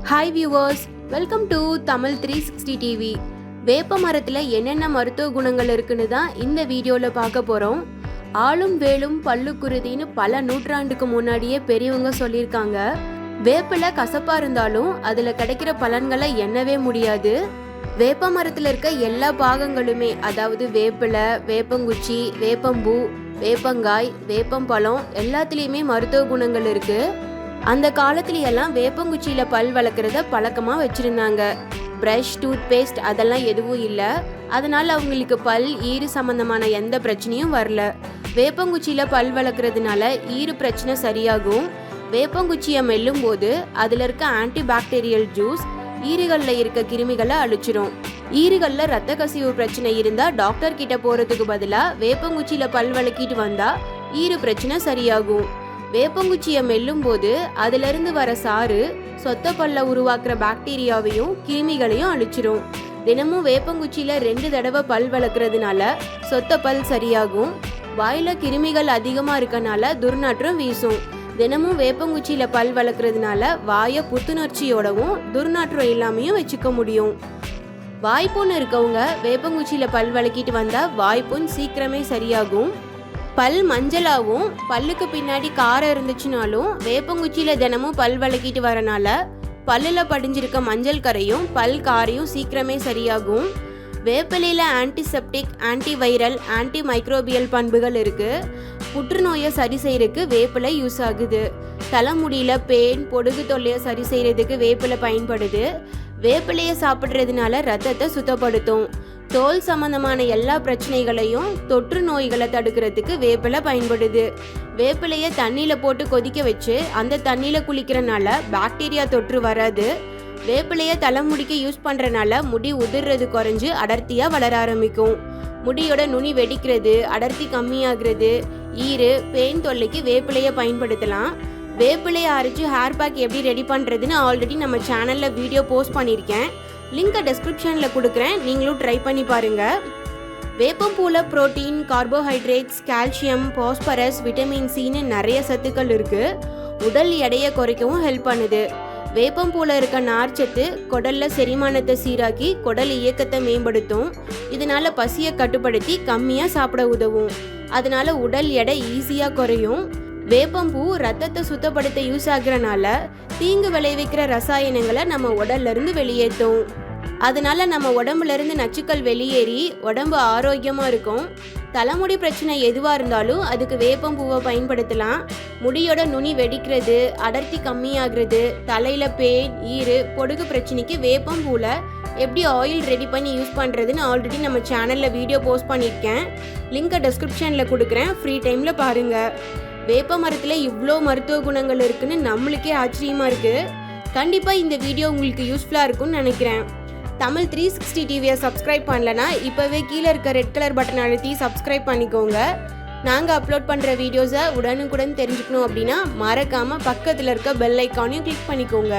Hi viewers, welcome to TAMIL360 TV. வேப்ப மரத்தில் என்னென்ன மருத்துவ குணங்கள் இருக்குன்னு தான் இந்த வீடியோவில் பார்க்க போகிறோம். ஆளும் வேலும் பல்லுக்குருதின்னு பல நூற்றாண்டுக்கு முன்னாடியே பெரியவங்க சொல்லியிருக்காங்க. வேப்பில கசப்பாக இருந்தாலும் அதில் கிடைக்கிற பலன்களை எண்ணவே முடியாது. வேப்ப மரத்தில் இருக்க எல்லா பாகங்களுமே, அதாவது வேப்பிலை, வேப்பங்குச்சி, வேப்பம்பூ, வேப்பங்காய், வேப்பம்பழம் எல்லாத்துலேயுமே மருத்துவ குணங்கள் இருக்குது. அந்த காலத்துலையெல்லாம் வேப்பங்குச்சியில் பல் வளர்க்குறத பழக்கமாக வச்சுருந்தாங்க. ப்ரஷ், டூத் பேஸ்ட் அதெல்லாம் எதுவும் இல்லை. அதனால் அவங்களுக்கு பல் ஈறு சம்மந்தமான எந்த பிரச்சனையும் வரல. வேப்பங்குச்சியில் பல் வளர்க்குறதுனால ஈறு பிரச்சனை சரியாகும். வேப்பங்குச்சியை மெல்லும் போது அதில் இருக்க ஆன்டிபாக்டீரியல் ஜூஸ் ஈறுகளில் இருக்க கிருமிகளை அழிச்சிரும். ஈறுகளில் ரத்த கசிவு பிரச்சனை இருந்தால் டாக்டர் கிட்ட போகிறதுக்கு பதிலாக வேப்பங்குச்சியில் பல் வளர்க்கிட்டு வந்தால் ஈறு பிரச்சனை சரியாகும். வேப்பங்குச்சியை மெல்லும் போது அதிலிருந்து வர சாறு சொத்த பல்ல உருவாக்குற பாக்டீரியாவையும் கிருமிகளையும் அழிச்சிரும். தினமும் வேப்பங்குச்சியில் 2 தடவை பல் வளர்க்குறதுனால சொத்த பல் சரியாகும். வாயில கிருமிகள் அதிகமாக இருக்கனால துர்நாற்றம் வீசும். தினமும் வேப்பங்குச்சியில் பல் வளர்க்குறதுனால வாயை புத்துணர்ச்சியோடவும் துர்நாற்றம் இல்லாமையும் வச்சுக்க முடியும். வாய்ப்புண் இருக்கவங்க வேப்பங்குச்சியில் பல் வளர்க்கிட்டு வந்தால் வாய்ப்புண் சீக்கிரமே சரியாகும். பல் மஞ்சளாகவும் பல்லுக்கு பின்னாடி காரம் இருந்துச்சுனாலும் வேப்பங்குச்சியில் தினமும் பல் வளர்க்கிட்டு வரனால பல்லில் படிஞ்சிருக்க மஞ்சள் கரையும் பல் காரையும் சீக்கிரமே சரியாகும். வேப்பிலையில் ஆன்டிசெப்டிக், ஆன்டிவைரல், ஆன்டி மைக்ரோபியல் பண்புகள் இருக்குது. புற்றுநோயை சரி செய்யறதுக்கு வேப்பிலை யூஸ் ஆகுது. தலைமுடியில் பேன், பொடுகு தொல்லையை சரி செய்யறதுக்கு வேப்பிலை பயன்படுது. வேப்பிலையை சாப்பிட்றதுனால ரத்தத்தை சுத்தப்படுத்தும். தோல் சம்பந்தமான எல்லா பிரச்சனைகளையும், தொற்று நோய்களை தடுக்கிறதுக்கு வேப்பிலை பயன்படுது. வேப்பிலையை தண்ணியில் போட்டு கொதிக்க வச்சு அந்த தண்ணியில் குளிக்கிறனால பாக்டீரியா தொற்று வராது. வேப்பிலையை தலைமுடிக்கு யூஸ் பண்ணுறனால முடி உதிர்றது குறைஞ்சு அடர்த்தியாக வளர ஆரம்பிக்கும். முடியோட நுனி வெடிக்கிறது, அடர்த்தி கம்மியாகிறது, ஈறு, பெயின் தொல்லைக்கு வேப்பிலையை பயன்படுத்தலாம். வேப்பிலையை அரைச்சி ஹேர் பேக் எப்படி ரெடி பண்ணுறதுன்னு ஆல்ரெடி நம்ம சேனலில் வீடியோ போஸ்ட் பண்ணியிருக்கேன். லிங்கை டெஸ்கிரிப்ஷனில் கொடுக்குறேன், நீங்களும் ட்ரை பண்ணி பாருங்கள். வேப்பம்பூவில் protein, carbohydrates, calcium, phosphorus, vitamin சின்னு நிறைய சத்துக்கள் இருக்குது. உடல் எடையை குறைக்கவும் ஹெல்ப் பண்ணுது. வேப்பம்பூவில் இருக்க நார்ச்சத்து குடலில் செரிமானத்தை சீராக்கி குடல் இயக்கத்தை மேம்படுத்தும். இதனால் பசியை கட்டுப்படுத்தி கம்மியாக சாப்பிட உதவும். அதனால் உடல் எடை ஈஸியாக குறையும். வேப்பம்பூ ரத்தத்தை சுத்தப்படுத்த யூஸ் ஆகுறனால தீங்கு விளைவிக்கிற ரசாயனங்களை நம்ம உடல்ல இருந்து வெளியேற்றும். அதனால நம்ம உடம்புல இருந்து நச்சுக்கள் வெளியேறி உடம்பு ஆரோக்கியமா இருக்கும். தலைமுடி பிரச்சனை எதுவாக இருந்தாலும் அதுக்கு வேப்பம்பூவை பயன்படுத்தலாம். முடியோட நுனி வெடிக்கிறது, அடர்த்தி கம்மியாகிறது, தலையில பேன், ஈறு, பொடுகு பிரச்சனைக்கு வேப்பம்பூவில் எப்படி ஆயில் ரெடி பண்ணி யூஸ் பண்ணுறதுன்னு ஆல்ரெடி நம்ம சேனலில் வீடியோ போஸ்ட் பண்ணியிருக்கேன். லிங்கை டெஸ்கிரிப்ஷனில் கொடுக்குறேன், ஃப்ரீ டைமில் பாருங்கள். வேப்ப மரத்தில் இவ்வளோ மருத்துவ குணங்கள் இருக்குன்னு நம்மளுக்கே ஆச்சரியமாக இருக்குது. கண்டிப்பாக இந்த வீடியோ உங்களுக்கு யூஸ்ஃபுல்லாக இருக்கும்னு நினைக்கிறேன். TAMIL360 டிவியை சப்ஸ்கிரைப் பண்ணலன்னா இப்போவே கீழே இருக்க ரெட் கலர் பட்டன் அழுத்தி சப்ஸ்கிரைப் பண்ணிக்கோங்க. நாங்கள் அப்லோட் பண்ணுற வீடியோஸை உடனுக்குடன் தெரிஞ்சுக்கணும் அப்படின்னா மறக்காமல் பக்கத்தில் இருக்க பெல் ஐக்கானையும் கிளிக் பண்ணிக்கோங்க.